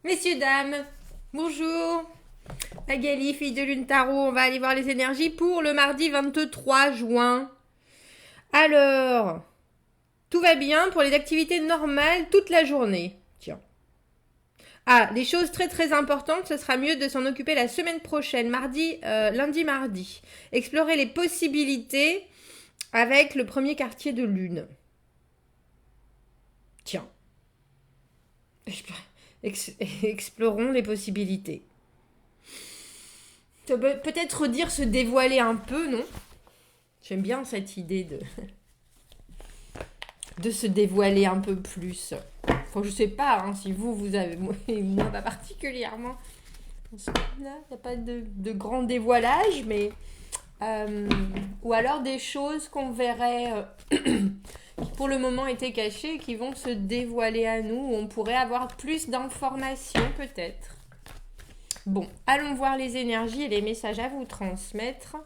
Messieurs, dames, bonjour. Magali, fille de Lune Tarot, on va aller voir les énergies pour le mardi 23 juin. Alors, tout va bien pour les activités normales toute la journée. Tiens. Ah, des choses très très importantes, ce sera mieux de s'en occuper la semaine prochaine, lundi, mardi. Explorer les possibilités avec le premier quartier de lune. Tiens. Explorons les possibilités. Peut-être dire se dévoiler un peu, non? J'aime bien cette idée de se dévoiler un peu plus. Enfin, je sais pas si vous avez, moi pas particulièrement. Il n'y a pas de grand dévoilage, mais ou alors des choses qu'on verrait qui pour le moment étaient cachées et qui vont se dévoiler à nous, où on pourrait avoir plus d'informations peut-être. Bon, allons voir les énergies et les messages à vous transmettre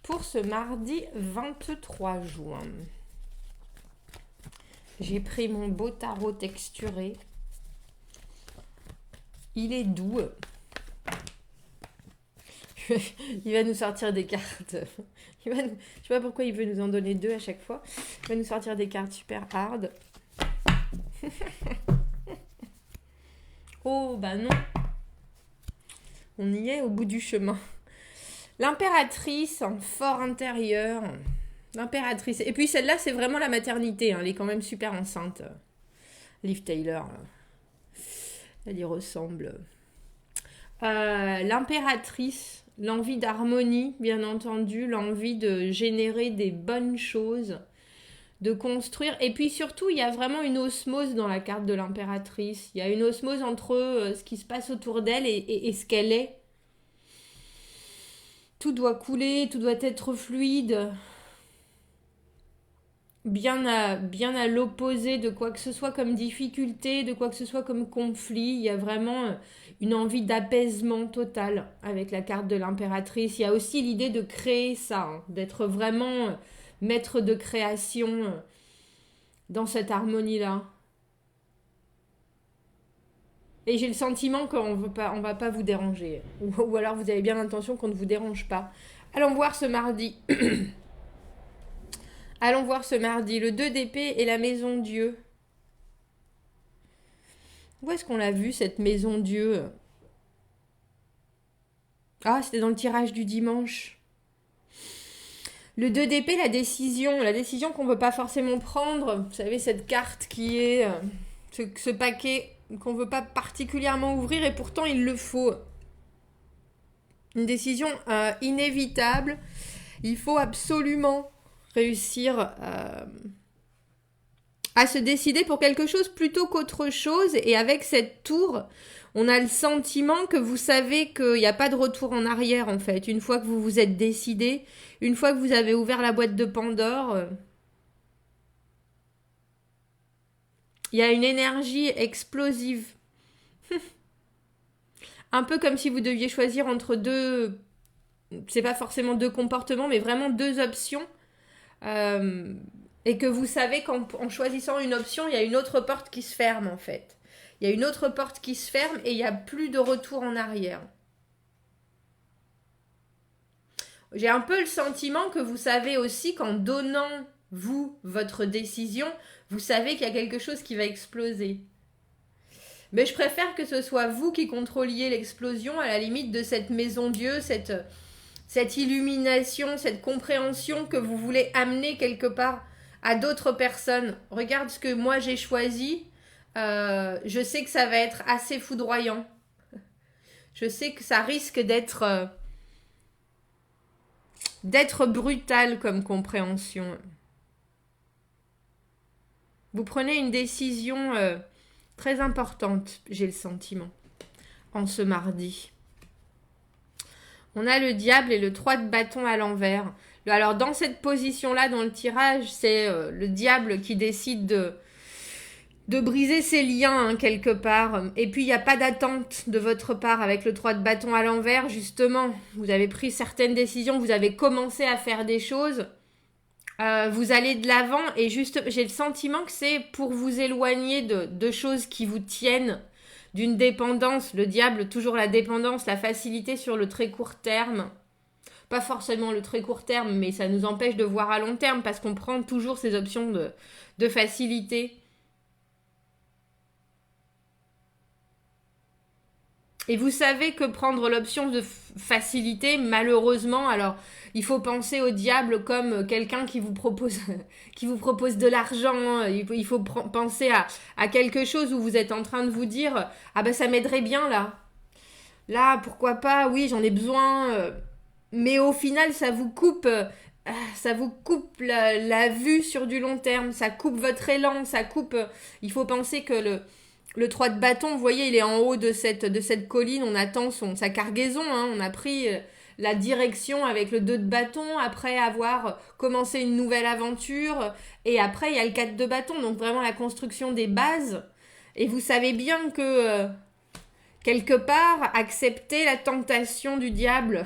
pour ce mardi 23 juin. J'ai pris mon beau tarot texturé. Il est doux. Il va nous sortir des cartes. Je sais pas pourquoi il veut nous en donner deux à chaque fois. Il va nous sortir des cartes super hard. Oh, bah non. On y est au bout du chemin. L'impératrice en fort intérieur. L'impératrice. Et puis celle-là, c'est vraiment la maternité. Elle est quand même super enceinte. Liv Taylor. Elle y ressemble. L'impératrice, l'envie d'harmonie, bien entendu, l'envie de générer des bonnes choses, de construire. Et puis surtout, il y a vraiment une osmose dans la carte de l'impératrice. Il y a une osmose entre ce qui se passe autour d'elle et ce qu'elle est. Tout doit couler, tout doit être fluide. Bien à l'opposé de quoi que ce soit comme difficulté, de quoi que ce soit comme conflit. Il y a vraiment une envie d'apaisement total avec la carte de l'impératrice. Il y a aussi l'idée de créer ça, d'être vraiment maître de création dans cette harmonie-là. Et j'ai le sentiment qu'on va pas vous déranger. Ou alors vous avez bien l'intention qu'on ne vous dérange pas. Allons voir ce mardi. Allons voir ce mardi, le 2 d'épée et la maison Dieu. Où est-ce qu'on l'a vu, cette maison Dieu? Ah, c'était dans le tirage du dimanche. Le 2 d'épée, la décision qu'on ne veut pas forcément prendre. Vous savez, cette carte qui est ce paquet qu'on ne veut pas particulièrement ouvrir et pourtant il le faut. Une décision inévitable. Il faut absolument réussir à se décider pour quelque chose plutôt qu'autre chose. Et avec cette tour, on a le sentiment que vous savez qu'il n'y a pas de retour en arrière en fait. Une fois que vous vous êtes décidé, une fois que vous avez ouvert la boîte de Pandore, il y a une énergie explosive. Un peu comme si vous deviez choisir entre deux, c'est pas forcément deux comportements, mais vraiment deux options. Et que vous savez qu'en choisissant une option, il y a une autre porte qui se ferme en fait. Il y a une autre porte qui se ferme et il n'y a plus de retour en arrière. J'ai un peu le sentiment que vous savez aussi qu'en donnant, vous, votre décision, vous savez qu'il y a quelque chose qui va exploser. Mais je préfère que ce soit vous qui contrôliez l'explosion à la limite de cette maison Dieu, cette illumination, cette compréhension que vous voulez amener quelque part à d'autres personnes. Regarde ce que moi j'ai choisi. Je sais que ça va être assez foudroyant. Je sais que ça risque d'être brutal comme compréhension. Vous prenez une décision très importante, j'ai le sentiment, en ce mardi. On a le diable et le 3 de bâton à l'envers. Alors dans cette position-là, dans le tirage, c'est le diable qui décide de briser ses liens quelque part. Et puis il n'y a pas d'attente de votre part avec le 3 de bâton à l'envers, justement. Vous avez pris certaines décisions, vous avez commencé à faire des choses. Vous allez de l'avant et juste, j'ai le sentiment que c'est pour vous éloigner de choses qui vous tiennent, d'une dépendance. Le diable, toujours la dépendance, la facilité sur le très court terme. Pas forcément le très court terme, mais ça nous empêche de voir à long terme parce qu'on prend toujours ces options de facilité. Et vous savez que prendre l'option de facilité, malheureusement, alors il faut penser au diable comme quelqu'un qui vous propose, qui vous propose de l'argent. Il faut penser à quelque chose où vous êtes en train de vous dire ah ben ça m'aiderait bien là. Là, pourquoi pas, oui, j'en ai besoin. Mais au final, ça vous coupe la vue sur du long terme, ça coupe votre élan, ça coupe. Il faut penser que le 3 de bâton, vous voyez, il est en haut de cette colline, on attend sa cargaison, hein, on a pris la direction avec le 2 de bâton après avoir commencé une nouvelle aventure, et après il y a le 4 de bâton, donc vraiment la construction des bases, et vous savez bien que quelque part, accepter la tentation du diable,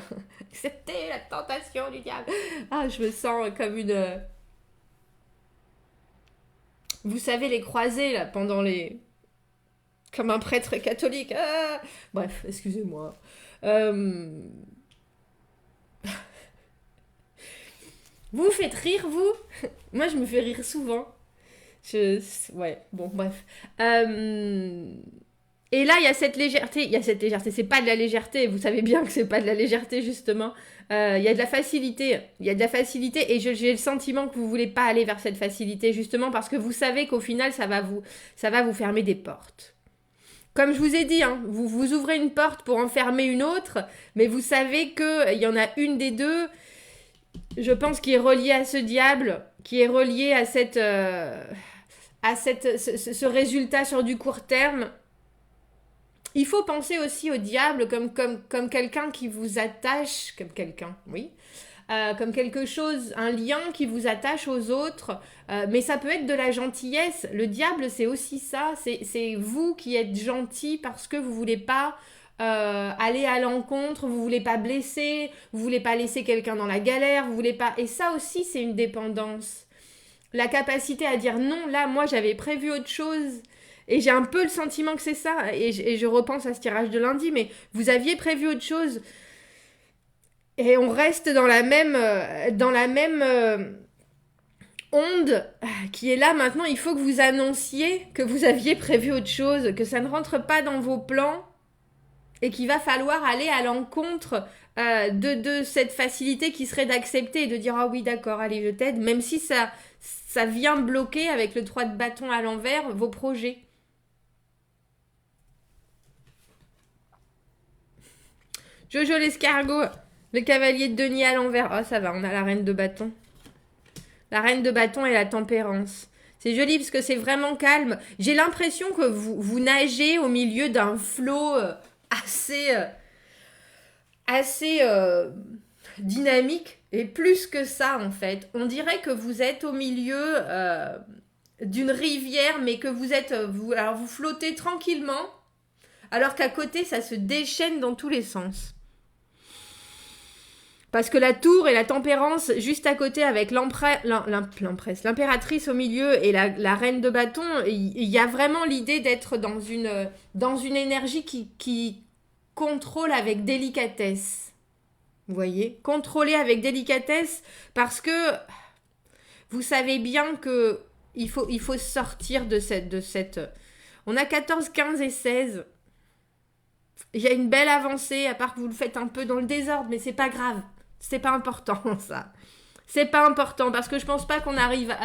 accepter la tentation du diable, ah je me sens comme une... Vous savez les croisés là, pendant les... Comme un prêtre catholique. Ah bref, excusez-moi. Vous vous faites rire, vous? Moi, je me fais rire souvent. Ouais, bon, bref. Et là, il y a cette légèreté. Il y a cette légèreté. C'est pas de la légèreté. Vous savez bien que c'est pas de la légèreté, justement. Il y a de la facilité. Il y a de la facilité. Et j'ai le sentiment que vous voulez pas aller vers cette facilité, justement, parce que vous savez qu'au final, ça va vous fermer des portes. Comme je vous ai dit, hein, vous ouvrez une porte pour en fermer une autre, mais vous savez qu'il y en a une des deux, je pense, qui est reliée à ce diable, qui est reliée à ce résultat sur du court terme. Il faut penser aussi au diable comme quelqu'un qui vous attache, comme quelqu'un, oui, comme quelque chose, un lien qui vous attache aux autres, mais ça peut être de la gentillesse. Le diable, c'est aussi ça, c'est vous qui êtes gentil parce que vous voulez pas aller à l'encontre, vous voulez pas blesser, vous voulez pas laisser quelqu'un dans la galère, vous voulez pas... Et ça aussi, c'est une dépendance. La capacité à dire non, là, moi, j'avais prévu autre chose... Et j'ai un peu le sentiment que c'est ça, et je repense à ce tirage de lundi, mais vous aviez prévu autre chose... Et on reste dans la même onde qui est là maintenant. Il faut que vous annonciez que vous aviez prévu autre chose, que ça ne rentre pas dans vos plans et qu'il va falloir aller à l'encontre de cette facilité qui serait d'accepter et de dire « Ah oui, d'accord, allez, je t'aide », même si ça vient bloquer avec le 3 de bâton à l'envers vos projets. Jojo l'escargot. Le cavalier de denier à l'envers. Oh, ça va, on a la reine de bâton. La reine de bâton et la tempérance. C'est joli parce que c'est vraiment calme. J'ai l'impression que vous nagez au milieu d'un flot assez dynamique. Et plus que ça, en fait. On dirait que vous êtes au milieu d'une rivière, mais que vous flottez tranquillement, alors qu'à côté, ça se déchaîne dans tous les sens. Parce que la tour et la tempérance, juste à côté avec l'impératrice au milieu et la reine de bâton, il y a vraiment l'idée d'être dans une énergie qui contrôle avec délicatesse. Vous voyez ? Contrôler avec délicatesse parce que vous savez bien que il faut sortir de cette... On a 14, 15 et 16. Il y a une belle avancée, à part que vous le faites un peu dans le désordre, mais c'est pas grave. C'est pas important, ça. C'est pas important, parce que je pense pas qu'on arrive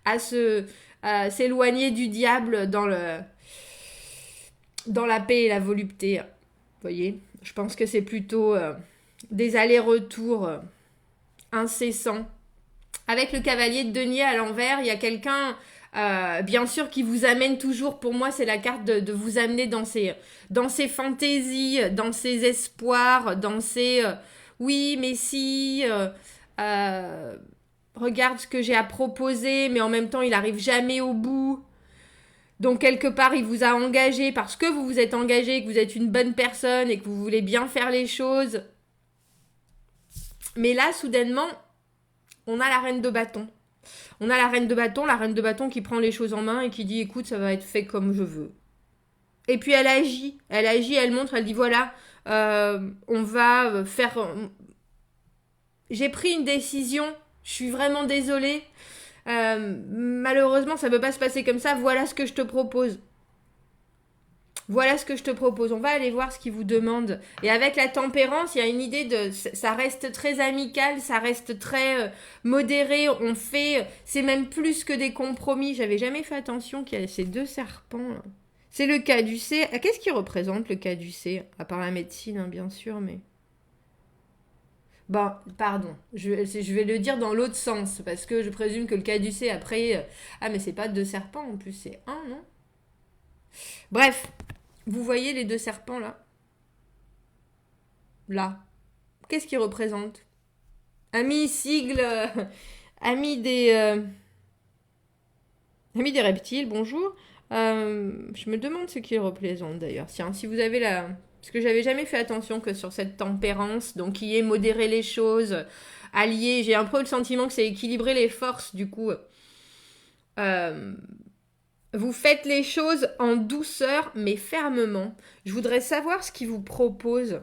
à s'éloigner du diable dans la paix et la volupté. Vous voyez ? Je pense que c'est plutôt des allers-retours incessants. Avec le cavalier de denier à l'envers, il y a quelqu'un... bien sûr qui vous amène toujours, pour moi c'est la carte de vous amener dans ces fantaisies, dans ces espoirs, dans ces oui mais si regarde ce que j'ai à proposer, mais en même temps il arrive jamais au bout, donc quelque part il vous a engagé parce que vous vous êtes engagé, que vous êtes une bonne personne et que vous voulez bien faire les choses, mais là soudainement on a la reine de bâton. On a la reine de bâton qui prend les choses en main et qui dit « Écoute, ça va être fait comme je veux. » Et puis elle agit, elle montre, elle dit voilà, on va faire... J'ai pris une décision, je suis vraiment désolée. Malheureusement, ça ne peut pas se passer comme ça. Voilà ce que je te propose. Voilà ce que je te propose. On va aller voir ce qu'il vous demande. Et avec la tempérance, il y a une idée de... Ça reste très amical, ça reste très modéré. On fait... C'est même plus que des compromis. J'avais jamais fait attention qu'il y a ces deux serpents. Là. C'est le caducée. Qu'est-ce qui représente le caducée? À part la médecine, hein, bien sûr, mais... Bon, pardon, je vais le dire dans l'autre sens, parce que je présume que le caducée, après... Ah, mais c'est pas deux serpents, en plus, c'est un, non? Bref, vous voyez les deux serpents, là? Là. Qu'est-ce qu'ils représentent? Amis, sigle... amis amis des reptiles, bonjour. Je me demande ce qu'ils représentent, d'ailleurs. Tiens, si vous avez la... Parce que j'avais jamais fait attention que sur cette tempérance, donc qui est modérer les choses, allier, j'ai un peu le sentiment que c'est équilibrer les forces, du coup. Vous faites les choses en douceur, mais fermement. Je voudrais savoir ce qu'il vous propose,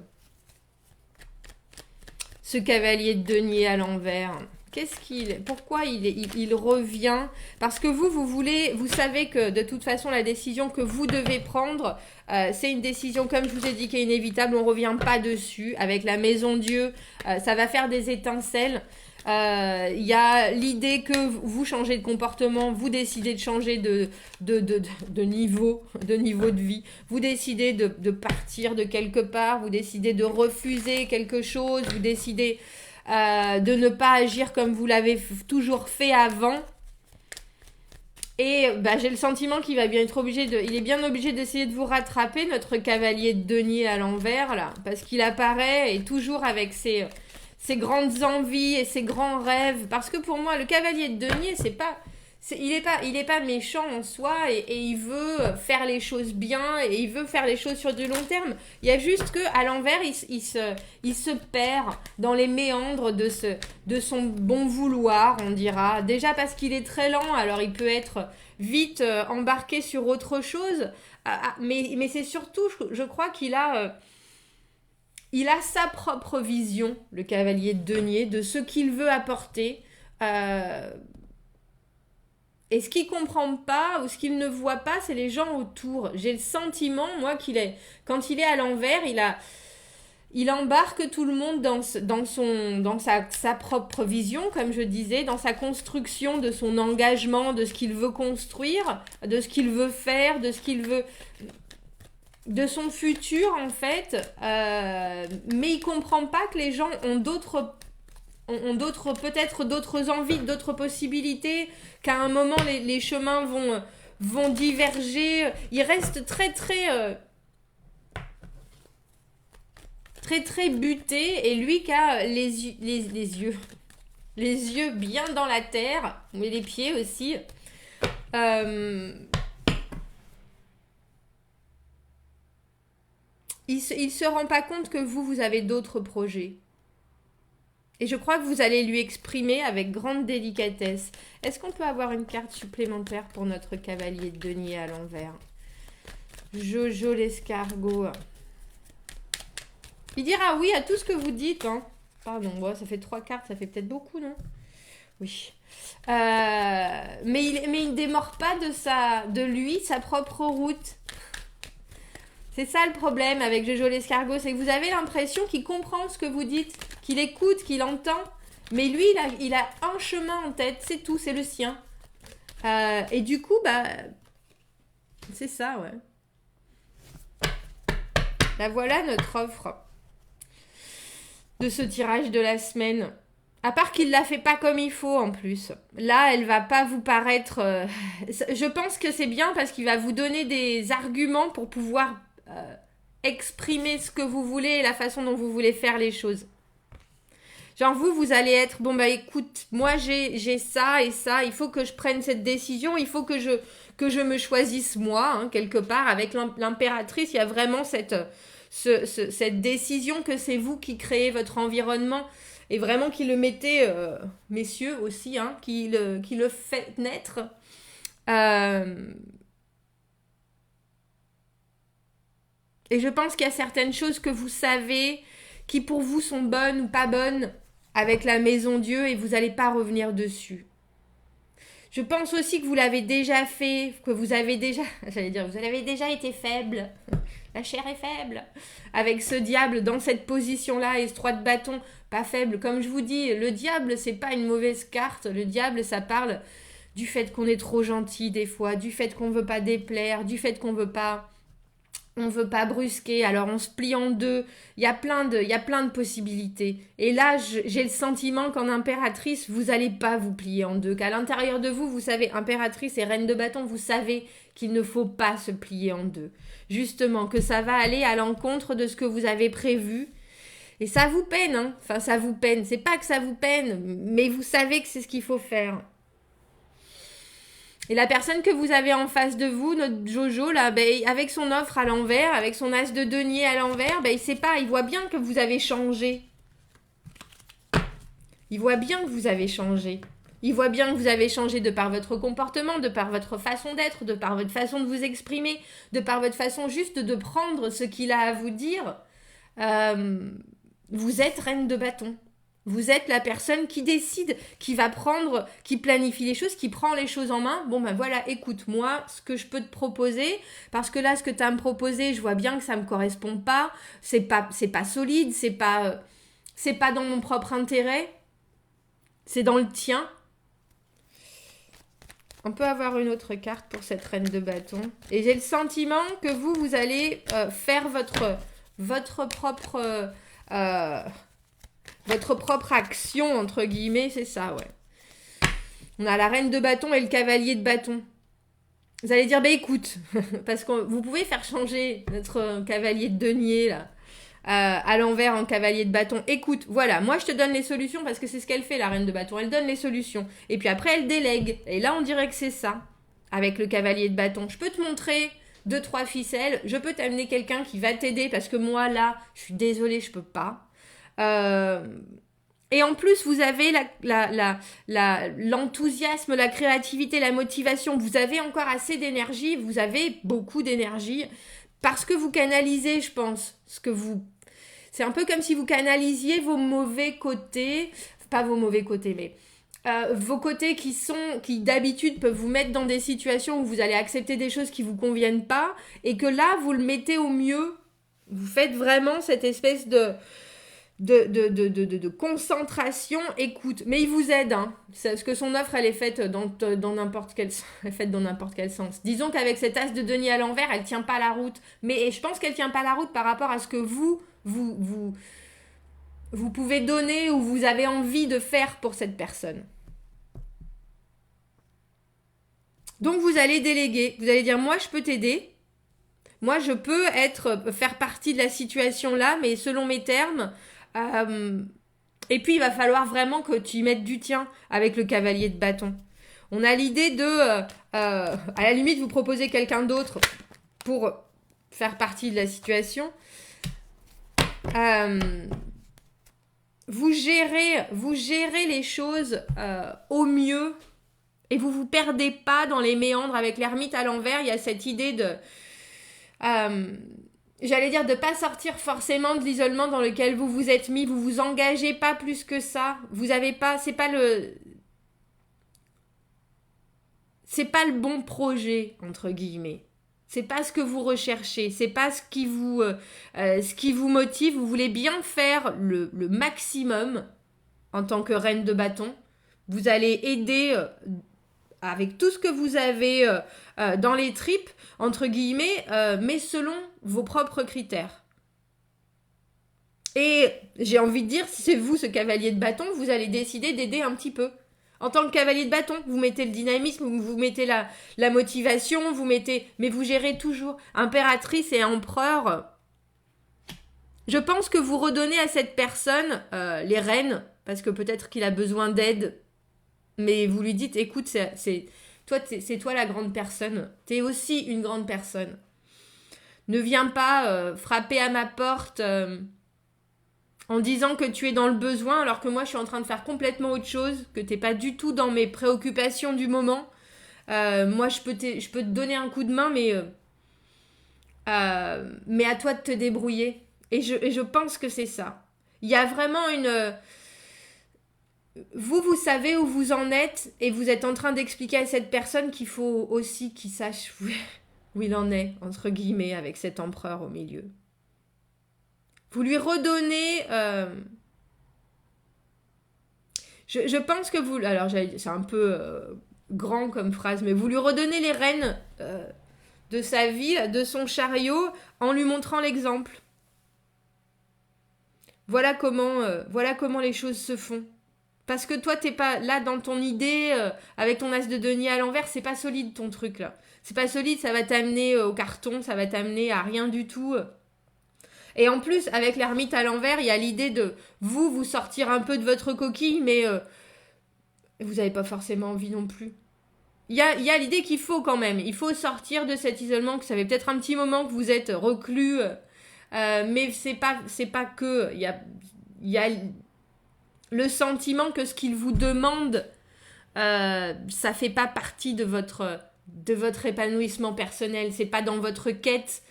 ce cavalier de denier à l'envers. Pourquoi il revient? Parce que vous savez que de toute façon la décision que vous devez prendre, c'est une décision, comme je vous ai dit, qui est inévitable. On revient pas dessus. Avec la maison Dieu, ça va faire des étincelles. Il y a l'idée que vous changez de comportement, vous décidez de changer de niveau de vie. Vous décidez de partir de quelque part, vous décidez de refuser quelque chose, vous décidez de ne pas agir comme vous l'avez toujours fait avant. Et j'ai le sentiment qu'il va bien être il est bien obligé d'essayer de vous rattraper, notre cavalier de denier à l'envers, là, parce qu'il apparaît et toujours avec ses grandes envies et ses grands rêves. Parce que pour moi, le cavalier de denier, il est pas méchant en soi et il veut faire les choses bien et il veut faire les choses sur du long terme. Il y a juste que à l'envers, il se perd dans les méandres de son bon vouloir, on dira. Déjà parce qu'il est très lent, alors il peut être vite embarqué sur autre chose. Mais c'est surtout, je crois qu'il a... il a sa propre vision, le cavalier de denier, de ce qu'il veut apporter. Et ce qu'il comprend pas ou ce qu'il ne voit pas, c'est les gens autour. J'ai le sentiment, moi, quand il est à l'envers, il embarque tout le monde dans sa propre vision, comme je disais, dans sa construction de son engagement, de ce qu'il veut construire, de ce qu'il veut faire, de son futur, en fait. Mais il comprend pas que les gens ont peut-être d'autres envies, d'autres possibilités, qu'à un moment les chemins vont diverger. Il reste très buté, et lui qui a les yeux bien dans la terre, mais les pieds aussi. Il se rend pas compte que vous avez d'autres projets. Et je crois que vous allez lui exprimer avec grande délicatesse. Est-ce qu'on peut avoir une carte supplémentaire pour notre cavalier de denier à l'envers? Jojo l'escargot. Il dira oui à tout ce que vous dites. Hein. Pardon, bon, ça fait 3 cartes, ça fait peut-être beaucoup, non? Oui. Mais il ne démord pas de lui, sa propre route. C'est ça le problème avec Jojo l'escargot, c'est que vous avez l'impression qu'il comprend ce que vous dites, qu'il écoute, qu'il entend, mais lui, il a un chemin en tête, c'est tout, c'est le sien. Et du coup, c'est ça, ouais. Là, voilà notre offre de ce tirage de la semaine. À part qu'il la fait pas comme il faut, en plus. Là, elle va pas vous paraître... Je pense que c'est bien parce qu'il va vous donner des arguments pour pouvoir... exprimer ce que vous voulez et la façon dont vous voulez faire les choses. Genre vous allez être, écoute, moi j'ai ça et ça, il faut que je prenne cette décision, il faut que je me choisisse moi, hein, quelque part, avec l'impératrice, il y a vraiment cette décision que c'est vous qui créez votre environnement et vraiment qui le mettez, messieurs aussi, hein, qui le fait naître. Et je pense qu'il y a certaines choses que vous savez qui pour vous sont bonnes ou pas bonnes avec la maison Dieu et vous n'allez pas revenir dessus. Je pense aussi que vous l'avez déjà fait, que vous avez déjà, vous avez déjà été faible. La chair est faible. Avec ce diable dans cette position-là et ce 3 de bâton, pas faible. Comme je vous dis, le diable, c'est pas une mauvaise carte. Le diable, ça parle du fait qu'on est trop gentil des fois, du fait qu'on veut pas déplaire, du fait qu'on veut pas brusquer, alors on se plie en deux. Il y a plein de possibilités. Et là, j'ai le sentiment qu'en impératrice, vous allez pas vous plier en deux. Qu'à l'intérieur de vous, vous savez, impératrice et reine de bâton, vous savez qu'il ne faut pas se plier en deux. Justement, que ça va aller à l'encontre de ce que vous avez prévu. Et ça vous peine, hein. Enfin, ça vous peine. C'est pas que ça vous peine, mais vous savez que c'est ce qu'il faut faire. Et la personne que vous avez en face de vous, notre Jojo, là, avec son offre à l'envers, avec son as de denier à l'envers, il sait pas, il voit bien que vous avez changé. Il voit bien que vous avez changé. Il voit bien que vous avez changé de par votre comportement, de par votre façon d'être, de par votre façon de vous exprimer, de par votre façon juste de prendre ce qu'il a à vous dire. Vous êtes reine de bâton. Vous êtes la personne qui décide, qui va prendre, qui planifie les choses, qui prend les choses en main. Bon voilà, écoute, moi, ce que je peux te proposer, parce que là, ce que tu as à me proposer, je vois bien que ça me correspond pas, c'est pas solide, c'est pas dans mon propre intérêt, c'est dans le tien. On peut avoir une autre carte pour cette reine de bâton. Et j'ai le sentiment que vous allez faire votre propre action, entre guillemets, c'est ça, ouais. On a la reine de bâton et le cavalier de bâton. Vous allez dire, écoute, parce que vous pouvez faire changer notre cavalier de denier, là, à l'envers en cavalier de bâton. Écoute, voilà, moi je te donne les solutions, parce que c'est ce qu'elle fait, la reine de bâton. Elle donne les solutions. Et puis après, elle délègue. Et là, on dirait que c'est ça, avec le cavalier de bâton. Je peux te montrer 2-3 ficelles. Je peux t'amener quelqu'un qui va t'aider, parce que moi, là, je suis désolée, je peux pas. Et en plus, vous avez l'enthousiasme, la créativité, la motivation. Vous avez encore assez d'énergie. Vous avez beaucoup d'énergie parce que vous canalisez, je pense, c'est un peu comme si vous canalisiez vos mauvais côtés. Pas vos mauvais côtés, mais vos côtés qui d'habitude peuvent vous mettre dans des situations où vous allez accepter des choses qui vous conviennent pas et que là, vous le mettez au mieux. Vous faites vraiment cette espèce de concentration, écoute, mais il vous aide, hein. Parce que son offre, elle est faite dans n'importe quel sens. Disons qu'avec cet as de denier à l'envers, elle tient pas la route, mais je pense qu'elle tient pas la route par rapport à ce que vous pouvez donner ou vous avez envie de faire pour cette personne. Donc vous allez déléguer, vous allez dire, moi je peux t'aider, moi je peux faire partie de la situation là, mais selon mes termes. Et puis il va falloir vraiment que tu y mettes du tien avec le cavalier de bâton. On a l'idée de, à la limite, vous proposer quelqu'un d'autre pour faire partie de la situation. Vous gérez les choses au mieux et vous perdez pas dans les méandres. Avec l'ermite à l'envers, il y a cette idée de... j'allais dire de pas sortir forcément de l'isolement dans lequel vous vous êtes mis, vous vous engagez pas plus que ça, vous avez pas, c'est pas le bon projet, entre guillemets, c'est pas ce que vous recherchez, c'est pas ce qui vous motive, vous voulez bien faire le maximum en tant que reine de bâton, vous allez aider avec tout ce que vous avez dans les tripes, entre guillemets, mais selon vos propres critères. Et j'ai envie de dire, si c'est vous ce cavalier de bâton, vous allez décider d'aider un petit peu. En tant que cavalier de bâton, vous mettez le dynamisme, vous mettez la motivation, mais vous gérez toujours. Impératrice et empereur, je pense que vous redonnez à cette personne les rênes, parce que peut-être qu'il a besoin d'aide, mais vous lui dites, écoute, c'est toi la grande personne, t'es aussi une grande personne. Ne viens pas frapper à ma porte en disant que tu es dans le besoin alors que moi je suis en train de faire complètement autre chose, que t'es pas du tout dans mes préoccupations du moment. Moi je peux te donner un coup de main, mais Mais à toi de te débrouiller. Et je pense que c'est ça. Il y a vraiment une... vous savez où vous en êtes et vous êtes en train d'expliquer à cette personne qu'il faut aussi qu'il sache où il en est, entre guillemets, avec cet empereur au milieu. Vous lui redonnez... je pense que vous... Alors, c'est un peu grand comme phrase, mais vous lui redonnez les rênes de sa vie, de son chariot, en lui montrant l'exemple. Voilà comment les choses se font. Parce que toi, t'es pas là dans ton idée, avec ton as de denier à l'envers, c'est pas solide ton truc là. C'est pas solide, ça va t'amener au carton, ça va t'amener à rien du tout. Et en plus, avec l'ermite à l'envers, il y a l'idée de vous sortir un peu de votre coquille, mais vous n'avez pas forcément envie non plus. Il y a l'idée qu'il faut quand même. Il faut sortir de cet isolement, que ça fait peut-être un petit moment que vous êtes reclus, mais c'est pas que. Il y a le sentiment que ce qu'il vous demande, ça fait pas partie de votre épanouissement personnel. C'est pas dans votre quête.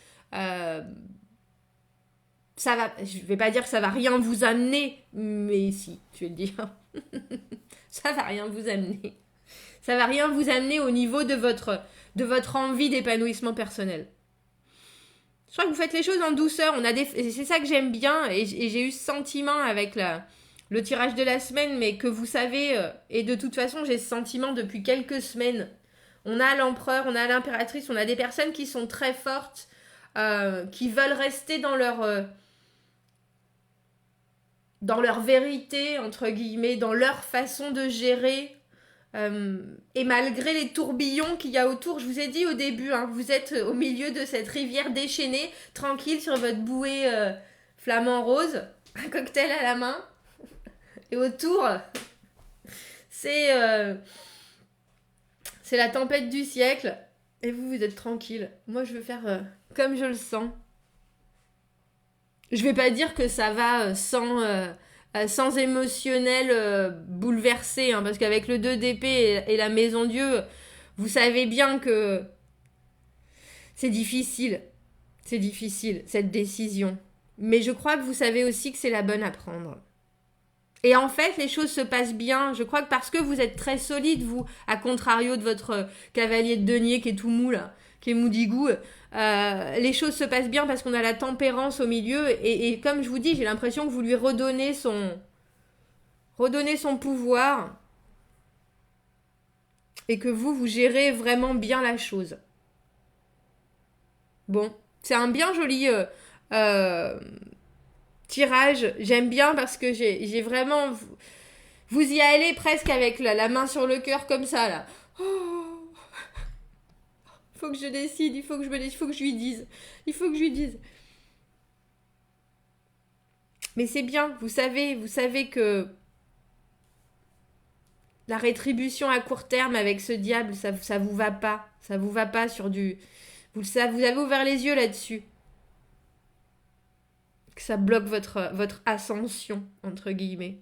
Ça va, je vais pas dire que ça va rien vous amener, mais si, je vais le dire. Ça va rien vous amener. Ça va rien vous amener au niveau de votre envie d'épanouissement personnel. Je crois que vous faites les choses en douceur. C'est ça que j'aime bien, et j'ai eu ce sentiment avec le tirage de la semaine, mais que vous savez, et de toute façon, j'ai ce sentiment depuis quelques semaines. On a l'empereur, on a l'impératrice, on a des personnes qui sont très fortes, qui veulent rester dans leur vérité, entre guillemets, dans leur façon de gérer. Et malgré les tourbillons qu'il y a autour, je vous ai dit au début, hein, vous êtes au milieu de cette rivière déchaînée, tranquille sur votre bouée flamant rose, un cocktail à la main, et autour, c'est la tempête du siècle, et vous êtes tranquille. Moi, je veux faire comme je le sens. Je vais pas dire que ça va sans émotionnel bouleversé, hein, parce qu'avec le 2 d'épée et la maison Dieu, vous savez bien que c'est difficile. C'est difficile, cette décision. Mais je crois que vous savez aussi que c'est la bonne à prendre. Et en fait, les choses se passent bien. Je crois que parce que vous êtes très solide, vous, à contrario de votre cavalier de denier qui est tout mou, là, qui est moudigou, les choses se passent bien parce qu'on a la tempérance au milieu. Et comme je vous dis, j'ai l'impression que vous lui redonnez son pouvoir et que vous gérez vraiment bien la chose. Bon, c'est un bien joli tirage. J'aime bien parce que j'ai vraiment... Vous y allez presque avec la main sur le cœur comme ça, là. Oh, il faut que je décide, il faut que je lui dise. Il faut que je lui dise. Mais c'est bien, vous savez que la rétribution à court terme avec ce diable, ça vous va pas. Ça vous va pas sur du... Vous avez ouvert les yeux là-dessus. Que ça bloque votre ascension, entre guillemets.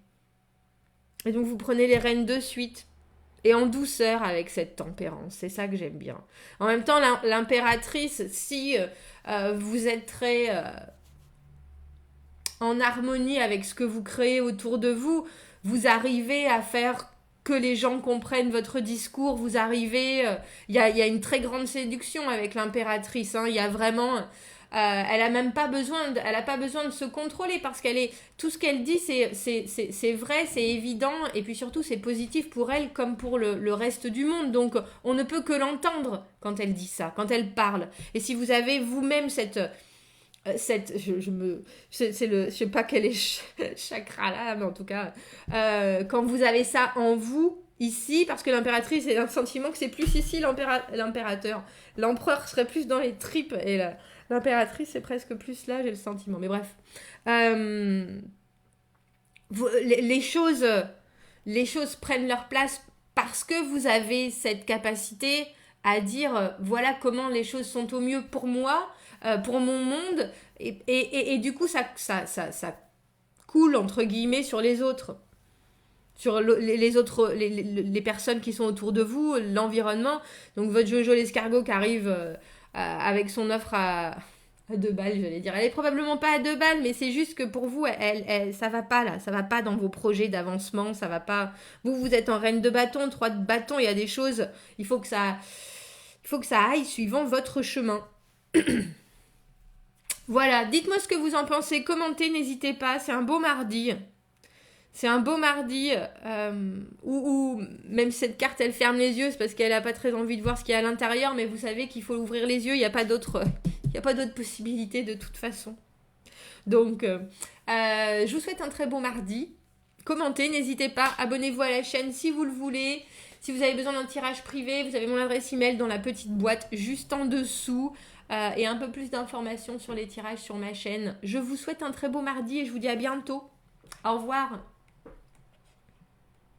Et donc vous prenez les rênes de suite. Et en douceur avec cette tempérance. C'est ça que j'aime bien. En même temps, l'impératrice, si vous êtes très en harmonie avec ce que vous créez autour de vous, vous arrivez à faire que les gens comprennent votre discours. Vous arrivez... Il y a une très grande séduction avec l'impératrice. Hein. Il y a vraiment... elle a même pas besoin de se contrôler parce qu'elle est tout ce qu'elle dit c'est vrai, c'est évident et puis surtout c'est positif pour elle comme pour le reste du monde. Donc on ne peut que l'entendre quand elle dit ça, quand elle parle. Et si vous avez vous-même cette je sais pas quel est chakra là, mais en tout cas quand vous avez ça en vous ici, parce que l'impératrice est un sentiment que c'est plus ici l'impérateur, l'empereur serait plus dans les tripes et l'impératrice, c'est presque plus là, j'ai le sentiment. Mais bref. Les choses prennent leur place parce que vous avez cette capacité à dire voilà comment les choses sont au mieux pour moi, pour mon monde. Et du coup, ça coule, entre guillemets, sur les autres. Sur les autres, les personnes qui sont autour de vous, l'environnement. Donc votre Jojo l'escargot qui arrive... avec son offre À 2 balles, j'allais dire. Elle est probablement pas à 2 balles, mais c'est juste que pour vous, ça va pas là. Ça va pas dans vos projets d'avancement. Ça va pas. Vous êtes en reine de bâton, 3 de bâton. Il y a des choses. Il faut que ça aille suivant votre chemin. Voilà. Dites-moi ce que vous en pensez. Commentez, n'hésitez pas. C'est un beau mardi. C'est un beau mardi où même cette carte, elle ferme les yeux, c'est parce qu'elle n'a pas très envie de voir ce qu'il y a à l'intérieur, mais vous savez qu'il faut ouvrir les yeux, il n'y a pas d'autre possibilité de toute façon. Donc, je vous souhaite un très beau mardi. Commentez, n'hésitez pas, abonnez-vous à la chaîne si vous le voulez. Si vous avez besoin d'un tirage privé, vous avez mon adresse email dans la petite boîte juste en dessous. Et un peu plus d'informations sur les tirages sur ma chaîne. Je vous souhaite un très beau mardi et je vous dis à bientôt. Au revoir.